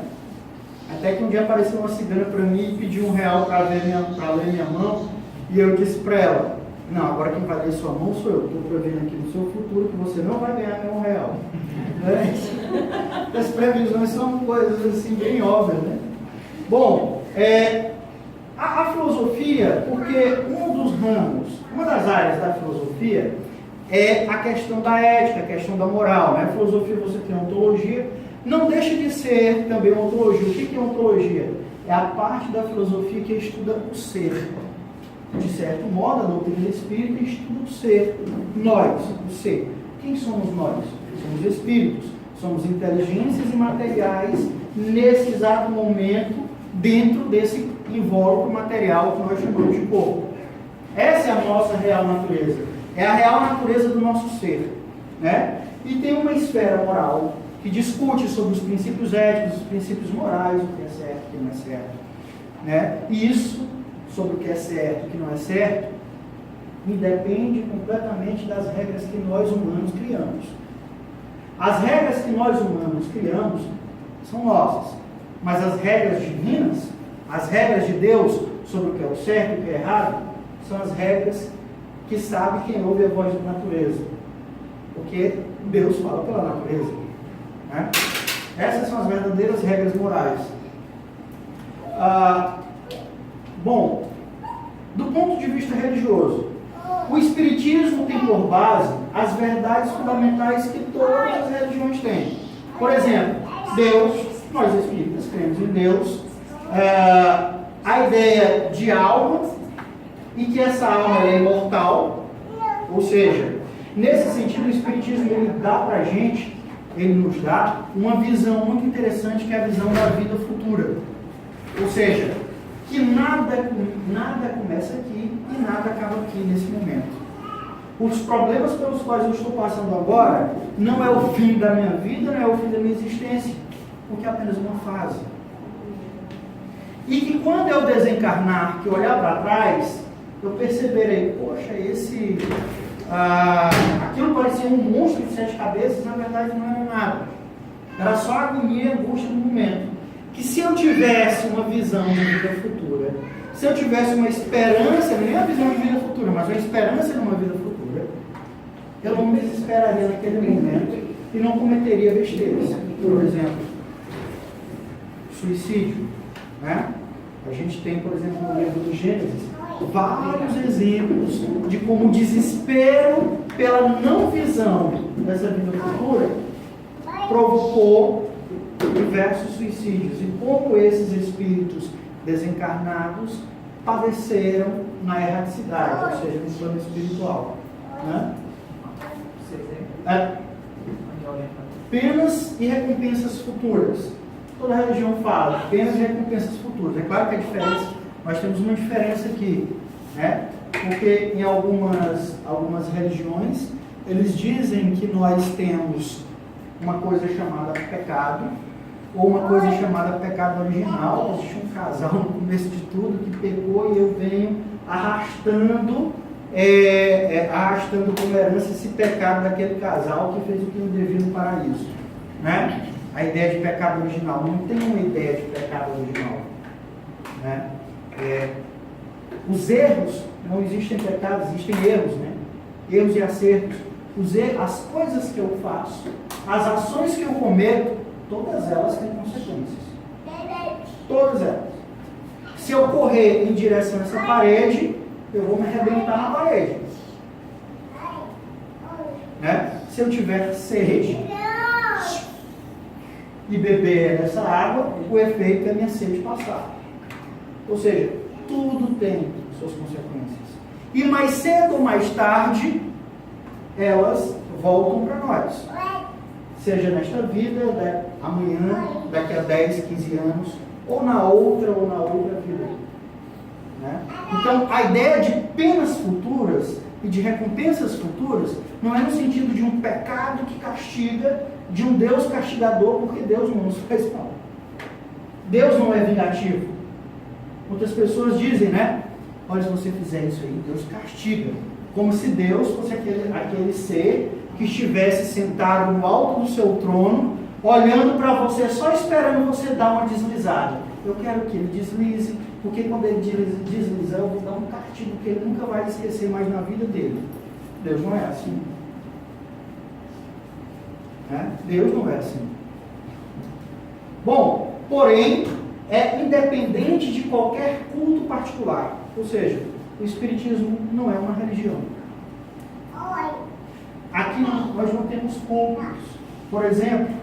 Até que um dia apareceu uma cigana para mim e pediu R$1 para ler minha mão, e eu disse para ela: não, agora quem vai ler sua mão sou eu, estou prevendo aqui no seu futuro que você não vai ganhar nenhum real. As previsões são coisas assim bem óbvias, né? Bom, a filosofia, porque uma das áreas da filosofia é a questão da ética, a questão da moral, né? A filosofia, você tem ontologia, não deixa de ser também uma ontologia. O que é ontologia? É a parte da filosofia que estuda o ser. De certo modo, a doutrina espírita estuda o ser. Nós, o ser. Quem somos nós? Somos espíritos. Somos inteligências imateriais nesse exato momento, dentro desse invólucro material que nós chamamos de corpo. Essa é a nossa real natureza. É a real natureza do nosso ser, né? E tem uma esfera moral que discute sobre os princípios éticos, os princípios morais, o que é certo, o que não é certo, né? E isso, sobre o que é certo e o que não é certo, independe completamente das regras que nós humanos criamos. As regras que nós humanos criamos são nossas, mas as regras divinas, as regras de Deus sobre o que é o certo e o que é errado, são as regras que sabe quem ouve a voz da natureza. porque Deus fala pela natureza. Né? Essas são as verdadeiras regras morais. Bom, do ponto de vista religioso, o Espiritismo tem por base as verdades fundamentais que todas as religiões têm. Por exemplo, Deus, nós espíritas cremos em Deus, a ideia de alma e que essa alma é imortal, ou seja, nesse sentido o Espiritismo ele dá para a gente, ele nos dá uma visão muito interessante que é a visão da vida futura, ou seja, que nada começa aqui e nada acaba aqui nesse momento. Os problemas pelos quais eu estou passando agora não é o fim da minha vida, não é o fim da minha existência, porque é apenas uma fase. E que quando eu desencarnar, que olhar para trás, eu perceberei, poxa, aquilo parecia um monstro de 7 cabeças, na verdade não era nada. Era só agonia e angústia no momento. Que se eu tivesse uma visão de vida futura, se eu tivesse uma esperança, nem a visão de vida futura, mas uma esperança de uma vida futura, eu não me desesperaria naquele momento e não cometeria besteiras. Por exemplo, suicídio. Né? A gente tem, por exemplo, no livro do Gênesis, vários exemplos de como o desespero pela não visão dessa vida futura provocou diversos suicídios e como esses espíritos desencarnados padeceram na erraticidade, ou seja, no plano espiritual. Né? Penas e recompensas futuras. Toda religião fala penas e recompensas futuras. É claro que a diferença, nós temos uma diferença aqui, né? Porque em algumas religiões eles dizem que nós temos uma coisa chamada pecado ou uma coisa chamada pecado original. Existe um casal no começo de tudo que pecou e eu venho arrastando como herança esse pecado daquele casal que fez o que não devia no paraíso. Né? A ideia de pecado original, não tem uma ideia de pecado original. Né? Os erros, não existem pecados, existem erros. Né? Erros e acertos. As coisas que eu faço, as ações que eu cometo, todas elas têm consequências. Todas elas. Se eu correr em direção a essa parede, eu vou me arrebentar na parede. Né? Se eu tiver sede e beber essa água, o efeito é minha sede passar. Ou seja, tudo tem suas consequências. E mais cedo ou mais tarde, elas voltam para nós. Seja nesta vida, amanhã, daqui a 10, 15 anos, ou na outra vida. Né? Então, a ideia de penas futuras e de recompensas futuras não é no sentido de um pecado que castiga, de um Deus castigador, porque Deus não nos faz mal. Deus não é vingativo. Muitas pessoas dizem, né? Olha, se você fizer isso aí, Deus castiga. Como se Deus fosse aquele ser que estivesse sentado no alto do seu trono, olhando para você, só esperando você dar uma deslizada. Eu quero que ele deslize, porque quando ele deslizar, eu vou dar um castigo que ele nunca vai esquecer mais na vida dele. Deus não é assim. Né? Deus não é assim. Bom, porém, é independente de qualquer culto particular. Ou seja, o Espiritismo não é uma religião. Aqui nós não temos cultos. Por exemplo,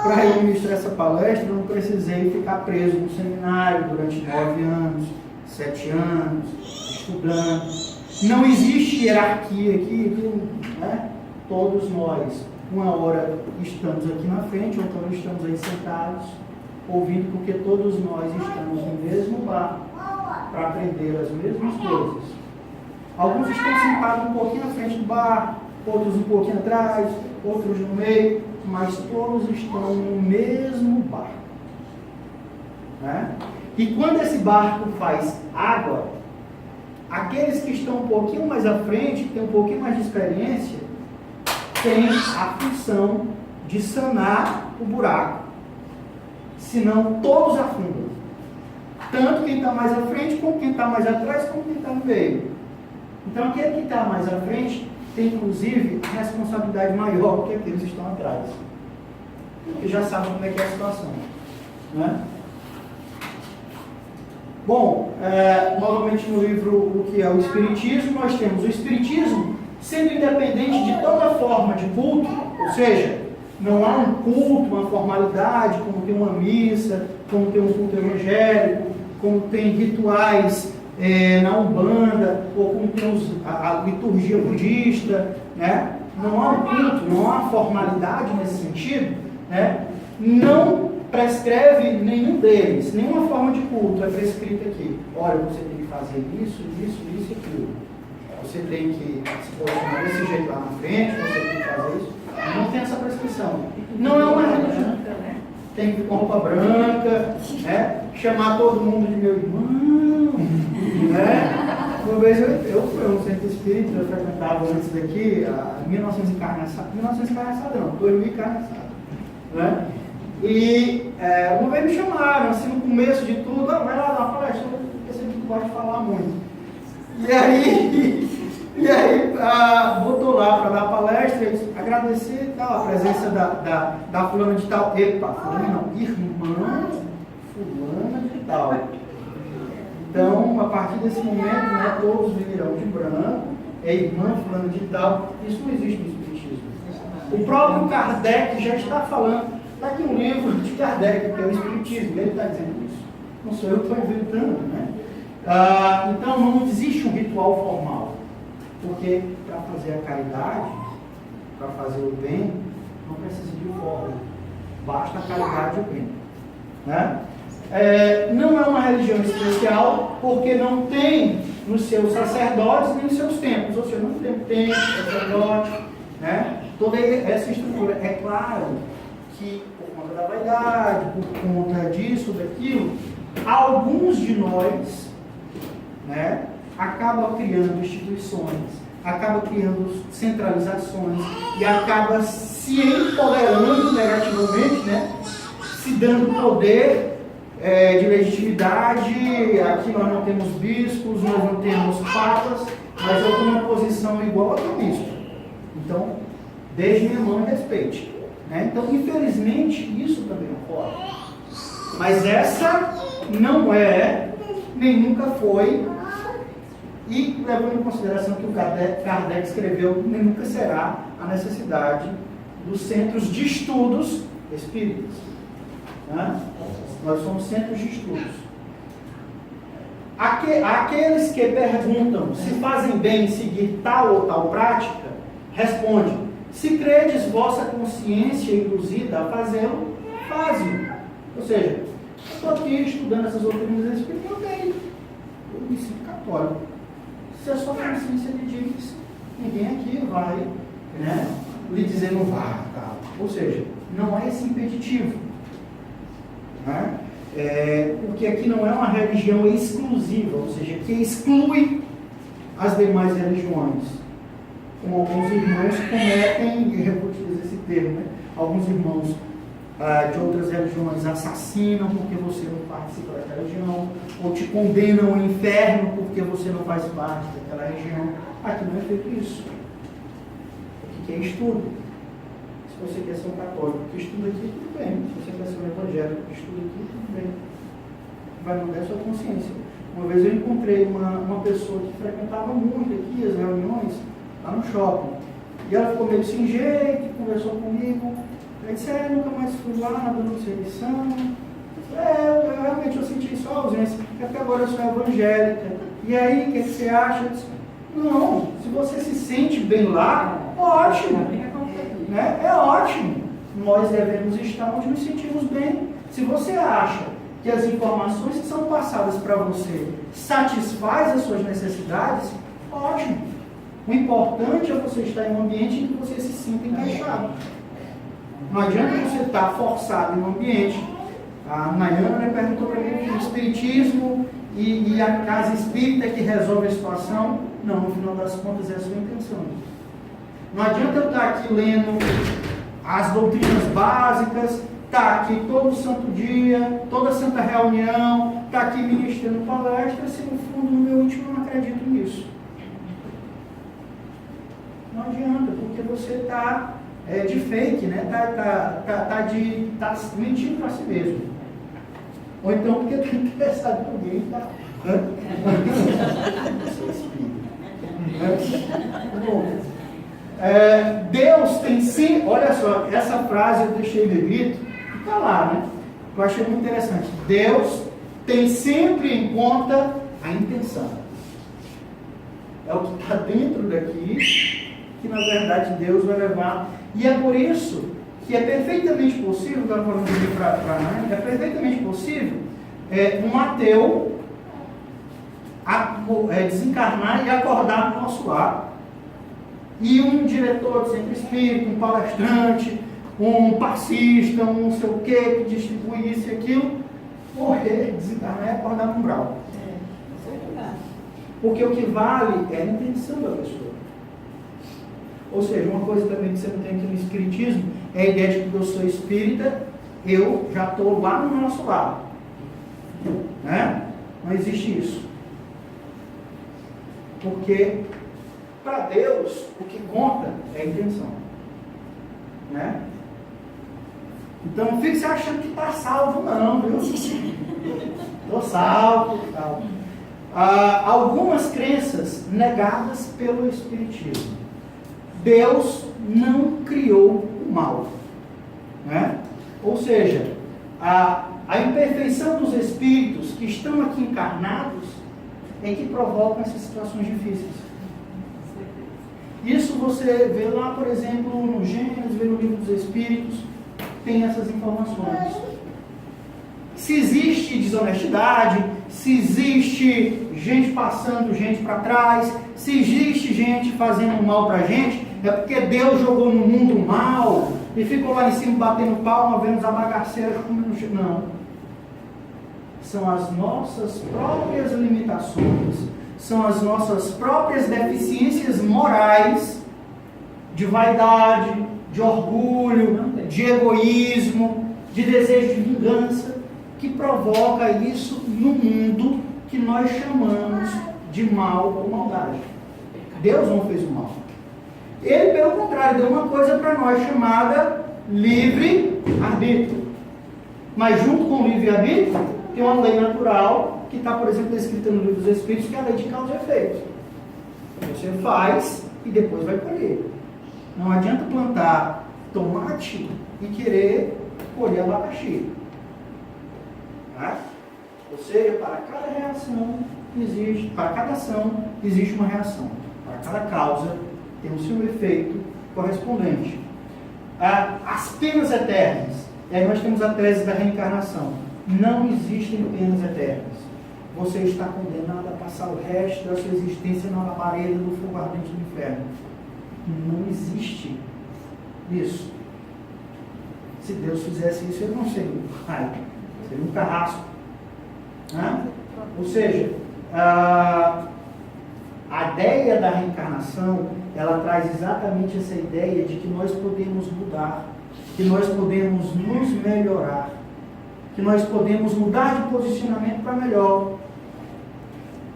para eu ministrar essa palestra, eu não precisei ficar preso no seminário durante 9 anos, 7 anos, estudando. Não existe hierarquia aqui, né? Todos nós, uma hora estamos aqui na frente, outra hora estamos aí sentados, ouvindo, porque todos nós estamos no mesmo bar para aprender as mesmas coisas. Alguns estão sentados um pouquinho na frente do bar, outros um pouquinho atrás, outros no meio, mas todos estão no mesmo barco. Né? E quando esse barco faz água, aqueles que estão um pouquinho mais à frente, que têm um pouquinho mais de experiência, têm a função de sanar o buraco. Senão todos afundam. Tanto quem está mais à frente, como quem está mais atrás, como quem está no meio. Então aquele que está mais à frente tem inclusive responsabilidade maior que aqueles que estão atrás, porque já sabem como é que é a situação, né? Bom, novamente no livro O que é o Espiritismo, nós temos o Espiritismo sendo independente de toda forma de culto, ou seja, não há um culto, uma formalidade, como tem uma missa, como tem um culto evangélico, como tem rituais na Umbanda, ou como tem a liturgia budista, né? Não há um culto, não há formalidade nesse sentido, né? Não prescreve nenhum deles, nenhuma forma de culto é prescrita aqui. Olha, você tem que fazer isso e aquilo. Você tem que se posicionar desse jeito lá na frente, você tem que fazer isso. Não tem essa prescrição. Não é uma religião. Tem que ir com roupa branca, né? Chamar todo mundo de meu irmão, né? Uma vez eu fui a um centro espírita, eu frequentava antes daqui, 1900 encarnaçado não, 2000 encarnaçado, né? E uma vez me chamaram, assim, no começo de tudo, vai lá na palestra, eu percebi que pode falar muito. E aí botou lá para dar palestra, e agradecer tal, a presença da fulana de tal. Epa, fulana não, irmã fulana de tal. Então, a partir desse momento, né, todos virão de branco, é irmã fulana de tal. Isso não existe no Espiritismo. O próprio Kardec já está falando. Está aqui um livro de Kardec, que é o Espiritismo, ele está dizendo isso. Não sou eu que estou inventando, né? Então não existe um ritual formal, porque para fazer a caridade, para fazer o bem, não precisa de forma, basta a caridade e o bem, né? Não é uma religião especial, porque não tem nos seus sacerdotes nem nos seus templos, ou seja, não tem templo, sacerdote, né? Toda essa estrutura. É claro que por conta da vaidade, por conta disso, daquilo, alguns de nós, né, acabam criando instituições, acabam criando centralizações e acaba se empoderando negativamente, né, se dando poder de legitimidade. Aqui nós não temos bispos, nós não temos papas, mas eu tenho uma posição igual a do bispo. Então, desde minha mão respeite. Então, infelizmente, isso também ocorre. Mas essa não é, nem nunca foi, e levando em consideração que o Kardec escreveu, nem nunca será a necessidade dos centros de estudos espíritas. Né? Nós somos centros de estudos. Aqueles que perguntam se fazem bem em seguir tal ou tal prática, responde: se credes vossa consciência induzida a fazê-lo, faze-o. Ou seja, eu estou aqui estudando essas doutrinas espíritas, eu me sinto católico. Se a sua consciência lhe diz, ninguém aqui vai, né, lhe dizer não vá, tá? Ou seja, não há esse impeditivo, né? Porque aqui não é uma religião exclusiva, ou seja, que exclui as demais religiões. Como alguns irmãos cometem, eu vou utilizar esse termo, né? Alguns irmãos de outras religiões assassinam porque você não participa daquela religião, ou te condenam ao inferno porque você não faz parte daquela religião. Aqui não é feito isso. Aqui é estudo. Se você quer ser um católico que estuda aqui, tudo bem. Se você quer ser um evangélico que estuda aqui, tudo bem. Vai mudar a sua consciência. Uma vez eu encontrei uma pessoa que frequentava muito aqui as reuniões, lá no shopping. E ela ficou meio sem jeito, conversou comigo. Aí disse: nunca mais fui lá na dona servição. Eu realmente eu senti só ausência. É porque agora eu sou evangélica. E aí, o que você acha? Eu disse: não, se você se sente bem lá, ótimo. Né? É ótimo. Nós devemos estar onde nos sentimos bem. Se você acha que as informações que são passadas para você satisfazem as suas necessidades, ótimo. O importante é você estar em um ambiente em que você se sinta encaixado. Não adianta você estar forçado em um ambiente. A Nayana perguntou para mim: o espiritismo e a casa espírita que resolve a situação? Não, no final das contas é a sua intenção. Não adianta eu estar aqui lendo as doutrinas básicas, estar aqui todo santo dia, toda santa reunião, estar aqui ministrando palestra, se no fundo, no meu íntimo, eu não acredito nisso. Não adianta, porque você está de fake, né? Tá mentindo para si mesmo. Ou então porque está interessado em alguém, tá? Deus tem sim, olha só, essa frase eu deixei negrito, está lá, né? Eu achei muito interessante. Deus tem sempre em conta a intenção. É o que está dentro daqui, que na verdade Deus vai levar. E é por isso que é perfeitamente possível, agora falando aqui para nós, é perfeitamente possível um ateu desencarnar e acordar no nosso lar. E um diretor de centro espírita, um palestrante, um passista, um não sei o que distribui isso e aquilo, morrer, desencarnar e acordar no umbral. Porque o que vale é a intenção da pessoa. Ou seja, uma coisa também que você não tem aqui no espiritismo é a ideia de que eu sou espírita, eu já estou lá no nosso lado. Né? Não existe isso. Porque para Deus o que conta é a intenção. Né? Então não fique se achando que está salvo, não, viu? Estou salvo, tal. Algumas crenças negadas pelo Espiritismo. Deus não criou o mal. Né? Ou seja, a imperfeição dos espíritos que estão aqui encarnados é que provocam essas situações difíceis. Isso você vê lá, por exemplo, no Gênesis, vê no Livro dos Espíritos, tem essas informações. Se existe desonestidade, se existe gente passando gente para trás, se existe gente fazendo mal para a gente, é porque Deus jogou no mundo mal e ficou lá em cima batendo palma, vendo as bagaceiras comendo. Não. São as nossas próprias limitações, são as nossas próprias deficiências morais, de vaidade, de orgulho, de egoísmo, de desejo de vingança, que provoca isso no mundo que nós chamamos de mal ou maldade. Deus não fez o mal. Ele, pelo contrário, deu uma coisa para nós chamada livre-arbítrio. Mas junto com o livre-arbítrio, tem uma lei natural que está, por exemplo, descrita no Livro dos Espíritos, que é a lei de causa e efeito. Você faz e depois vai colher. Não adianta plantar tomate e querer colher abacaxi. Tá? Ou seja, para cada reação existe, para cada ação existe uma reação. Para cada causa tem o seu efeito correspondente. As penas eternas. E aí nós temos a tese da reencarnação. Não existem penas eternas. Você está condenado a passar o resto da sua existência na labareda do fogo ardente do inferno. Não existe isso. Se Deus fizesse isso, ele não seria um pai, seria um carrasco. Né? Ou seja, a ideia da reencarnação, ela traz exatamente essa ideia de que nós podemos mudar, que nós podemos nos melhorar, que nós podemos mudar de posicionamento para melhor.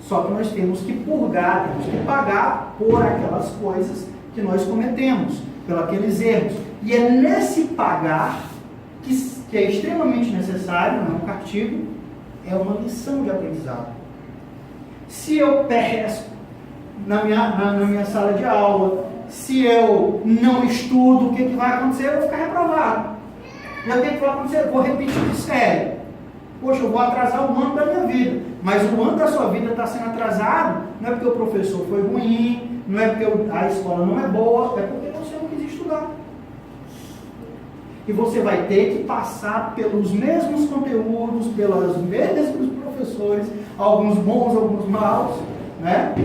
Só que nós temos que purgar, temos que pagar por aquelas coisas que nós cometemos, por aqueles erros. E é nesse pagar que é extremamente necessário, não é um castigo, é uma lição de aprendizado. Se eu pesco na minha sala de aula, se eu não estudo, o que vai acontecer? Eu vou ficar reprovado. E o que vai acontecer? Eu vou repetir de série. Poxa, eu vou atrasar o ano da minha vida. Mas o ano da sua vida está sendo atrasado, não é porque o professor foi ruim, não é porque a escola não é boa, é porque você não quis estudar. E você vai ter que passar pelos mesmos conteúdos, pelos mesmos professores, alguns bons, alguns maus, né?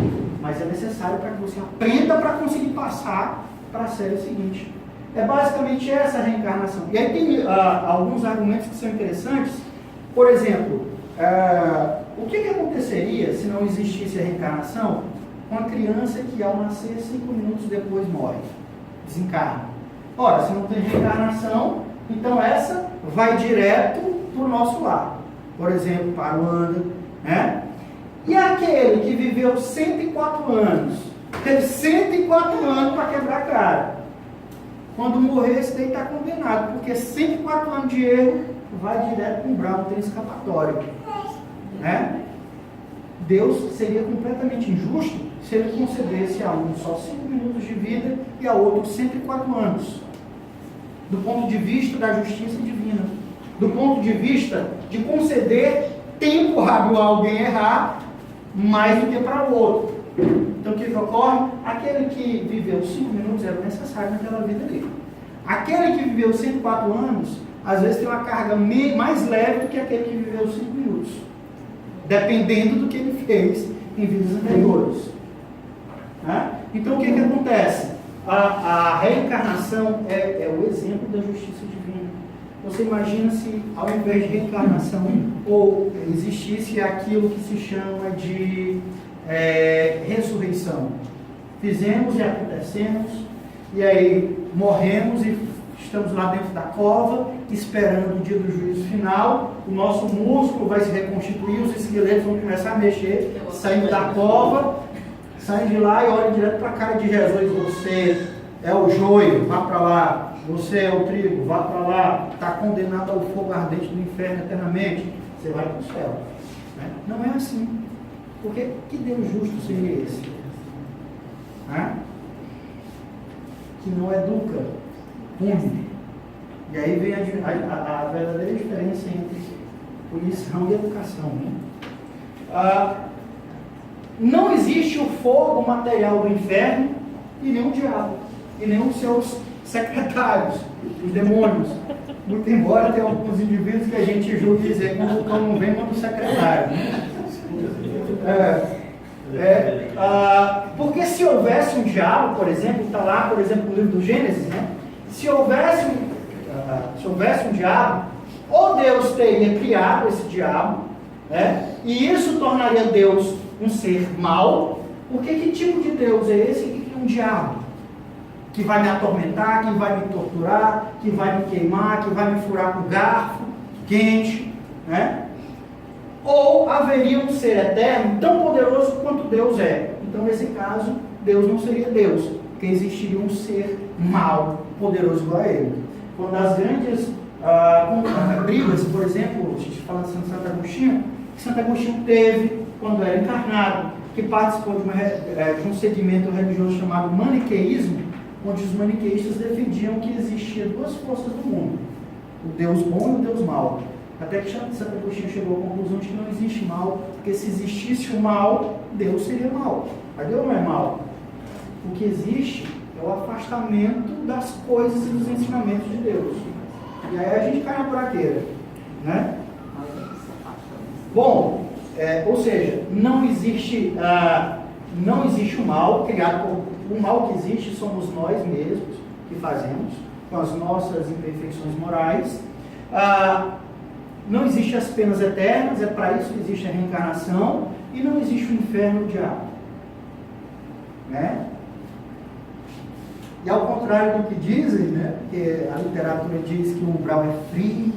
Mas é necessário para que você aprenda para conseguir passar para a série seguinte. É basicamente essa a reencarnação. E aí tem alguns argumentos que são interessantes. Por exemplo, o que aconteceria se não existisse a reencarnação com a criança que ao nascer 5 minutos depois morre, desencarna? Ora, se não tem reencarnação, então essa vai direto para o nosso lar. Por exemplo, para o Wanda, né? E aquele que viveu 104 anos teve 104 anos para quebrar a cara. Quando morrer, esse daí está condenado, porque 104 anos de erro vai direto para o umbral, não tem escapatório. Né? Deus seria completamente injusto se ele concedesse a um só 5 minutos de vida e a outro 104 anos. Do ponto de vista da justiça divina. Do ponto de vista de conceder tempo hábil a alguém errar mais do que para o outro. Então o que ocorre? Aquele que viveu 5 minutos era necessário naquela vida dele. Aquele que viveu 104 anos, às vezes tem uma carga mais leve do que aquele que viveu 5 minutos. Dependendo do que ele fez em vidas anteriores. Né? Então o que acontece? A reencarnação é o exemplo da justiça divina. Você imagina se ao invés de reencarnação ou existisse aquilo que se chama de ressurreição. Fizemos e acontecemos, e aí morremos e estamos lá dentro da cova, esperando o dia do juízo final, o nosso músculo vai se reconstituir, os esqueletos vão começar a mexer, saindo da cova, saem de lá e olham direto para a cara de Jesus. Você é o joio, vá para lá. Você é o trigo, vá para lá. Está condenado ao fogo ardente do inferno eternamente. Você vai para o céu. Né? Não é assim. Porque que Deus justo seria esse? Né? Que não educa, pune. E aí vem a verdadeira diferença entre punição e educação. Né? Não existe o fogo material do inferno e nem o diabo, e nem os seus secretários, os demônios. Muito embora tenha alguns indivíduos que a gente julga dizer que não vem quando o secretário. Porque se houvesse um diabo, por exemplo, está lá, por exemplo, no livro do Gênesis, né? Se houvesse um diabo, ou Deus teria criado esse diabo, né? E isso tornaria Deus um ser mau, porque que tipo de Deus é esse que cria um diabo? Que vai me atormentar, que vai me torturar, que vai me queimar, que vai me furar com garfo quente, né? Ou haveria um ser eterno tão poderoso quanto Deus é. Então, nesse caso, Deus não seria Deus, porque existiria um ser mau, poderoso igual a ele. Quando as grandes brigas, por exemplo, a gente fala de Santo Agostinho, que Santo Agostinho teve quando era encarnado, que participou de um segmento religioso chamado maniqueísmo, onde os maniqueístas defendiam que existia duas forças no mundo, o Deus bom e o Deus mau. Até que Santo Agostinho chegou à conclusão de que não existe mal, porque se existisse o mal, Deus seria mal. Mas Deus não é mal. O que existe é o afastamento das coisas e dos ensinamentos de Deus. E aí a gente cai na buraqueira, né? Bom, ou seja, não existe o mal criado por... O mal que existe somos nós mesmos que fazemos, com as nossas imperfeições morais. Não existem as penas eternas, é para isso que existe a reencarnação, e não existe o inferno e o diabo. Né? E ao contrário do que dizem, né, porque a literatura diz que o umbral é frio,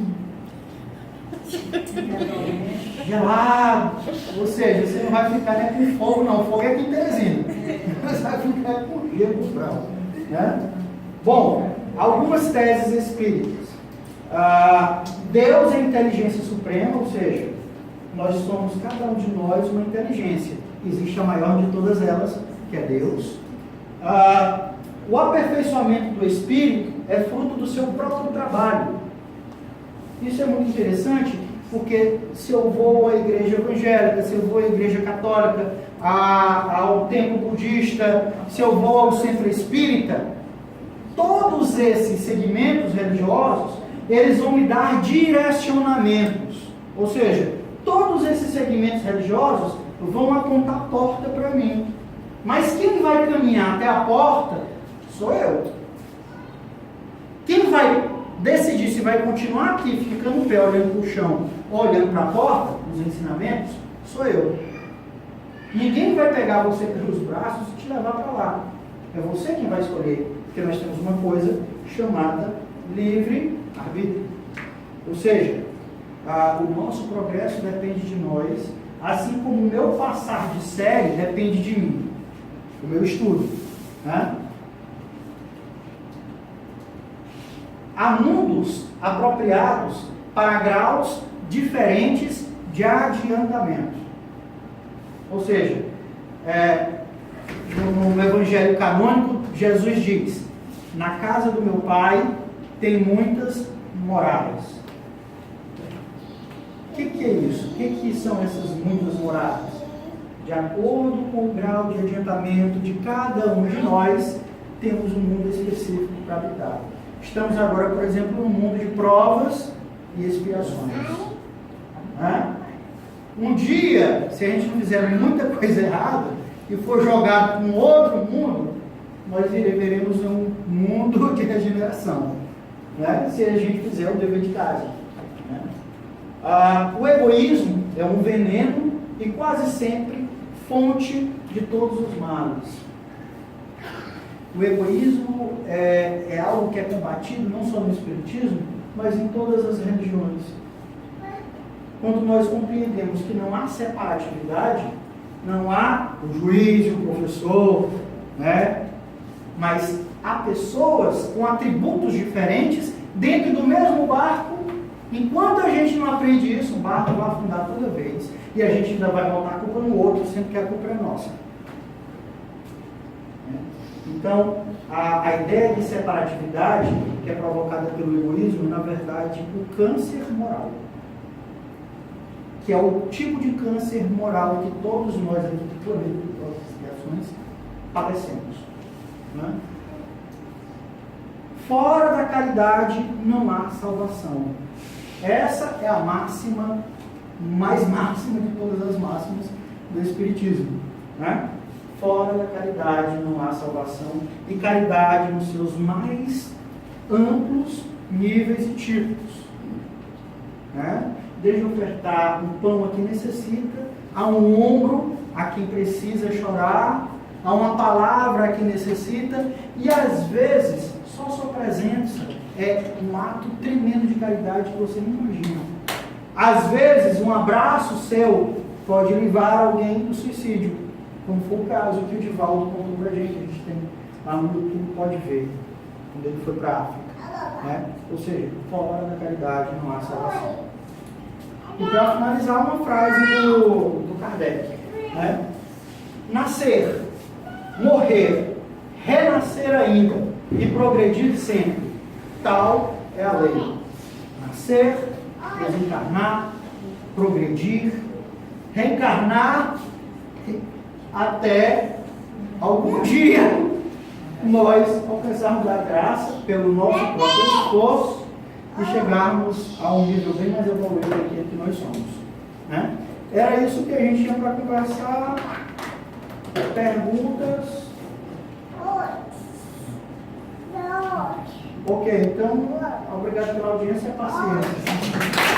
gelado, ou seja, você não vai ficar nem com fogo, não. O fogo é aqui em Teresina. Você vai ficar com gelo no umbral. Né? Bom, algumas teses espíritas. Deus é a inteligência suprema, ou seja, nós somos, cada um de nós, uma inteligência. Existe a maior de todas elas, que é Deus. O aperfeiçoamento do espírito é fruto do seu próprio trabalho. Isso é muito interessante, porque se eu vou à igreja evangélica, se eu vou à igreja católica, ao templo budista, se eu vou ao centro espírita, todos esses segmentos religiosos, eles vão me dar direcionamentos. Ou seja, todos esses segmentos religiosos vão apontar a porta para mim. Mas quem vai caminhar até a porta sou eu. Quem vai decidir se vai continuar aqui, ficando em pé, olhando para o chão, olhando para a porta, os ensinamentos, sou eu. Ninguém vai pegar você pelos braços e te levar para lá. É você quem vai escolher, porque nós temos uma coisa chamada livre-arbítrio. Ou seja, o nosso progresso depende de nós, assim como o meu passar de série depende de mim. o meu estudo. Né? Há mundos apropriados para graus diferentes de adiantamento. Ou seja, no Evangelho canônico, Jesus diz: na casa do meu Pai tem muitas moradas. O que é isso? O que são essas muitas moradas? De acordo com o grau de adiantamento de cada um de nós, temos um mundo específico para habitar. Estamos agora, por exemplo, num mundo de provas e expiações. Né? Um dia, se a gente não fizer muita coisa errada e for jogado para um outro mundo, nós veremos um mundo de regeneração, né? Se a gente fizer o dever de casa. Né? O egoísmo é um veneno e quase sempre fonte de todos os males. O egoísmo é algo que é combatido não só no Espiritismo, mas em todas as religiões. Quando nós compreendemos que não há separatividade, não há o juiz e o professor, né? Mas há pessoas com atributos diferentes dentro do mesmo barco. Enquanto a gente não aprende isso, o barco vai afundar toda vez. E a gente ainda vai botar a culpa no outro, sendo que a culpa é nossa. Então, a ideia de separatividade, que é provocada pelo egoísmo, na verdade, o câncer moral. Que é o tipo de câncer moral que todos nós aqui do planeta, de todas as criações, padecemos. Né? Fora da caridade não há salvação. Essa é a máxima, mais máxima de todas as máximas do Espiritismo. Né? Fora da caridade não há salvação. E caridade nos seus mais amplos níveis e tipos. Né? Desde ofertar um pão a quem necessita, a um ombro a quem precisa chorar, a uma palavra a quem necessita, e às vezes só sua presença é um ato tremendo de caridade que você não imagina. Às vezes um abraço seu pode livrar alguém do suicídio, como foi o caso que o Divaldo contou pra gente. A gente tem lá no YouTube, pode ver, quando ele foi para a África. Né? Ou seja, fora da caridade não há salvação. E para finalizar, uma frase do Kardec. Né? Nascer, morrer, renascer ainda e progredir sempre. Tal é a lei. Nascer, desencarnar, progredir, reencarnar, até algum dia nós alcançarmos a graça pelo nosso próprio esforço e chegarmos a um nível bem mais evoluído daquele que nós somos. Né? Era isso que a gente tinha para conversar. Perguntas? Ok, então, obrigado pela audiência e paciência.